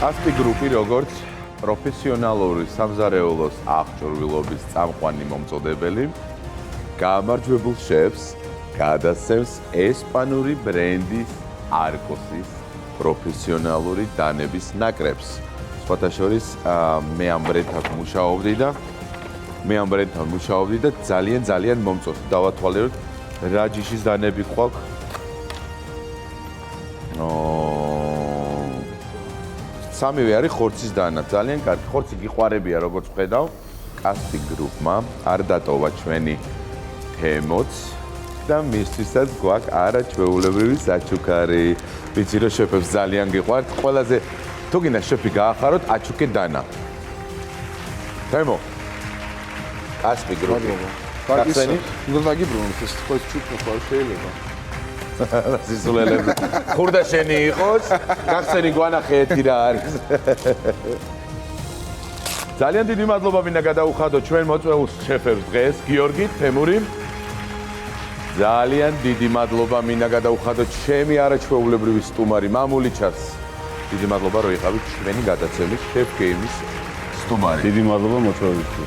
ასპი გრუპი როგორც პროფესიონალური სამზარეულოს აღჭურვილობის წამყვანი მომწოდებელი გამარჯვებულ შეფს გადასცემს ესპანური brand-ის Arcos-ის პროფესიონალური დანების ნაკრებს. სხვათა შორის მე ამ brand-თან მუშაობდი და ძალიან მომწონს. დავათვალიეროთ რა ჯიშის დანები გვაქვს. სამივე არის ხორცის დანა, ძალიან კარგი. ხორცი გიყვარებია, როგორც ვხედავ. კასპი გრუპმა არ დატოვა ჩვენი თემოც და მისთვისაც გვაქვს არაჩვეულებრივი საჩუქარი. ვიცი რომ შეფებს ძალიან გიყვართ. ყველაზე თუ გინდა შეფი გაახაროთ აჩუქე დანა. თემო. კასპი გრუპი. გახსენი? უნდა გიბრუნოთ ეს თქვენ ჩუქა ხარ შეიძლება. სისულელები. ხურდა შენი იყოს, გახსენი გვანახე ეთი რა არის. ძალიან დიდი მადლობა მინდა გადაუხადო ჩვენ მოწვეულ შეფებს დღეს, გიორგი, თემური. ძალიან დიდი მადლობა მინდა გადაუხადო ჩემი არაჩვეულებრივი სტუმარი მამული ჩარს. დიდი მადლობა რომ იყავით ჩვენი გადაცემის Chef Game-ის სტუმარი. დიდი მადლობა მოწვევისთვის.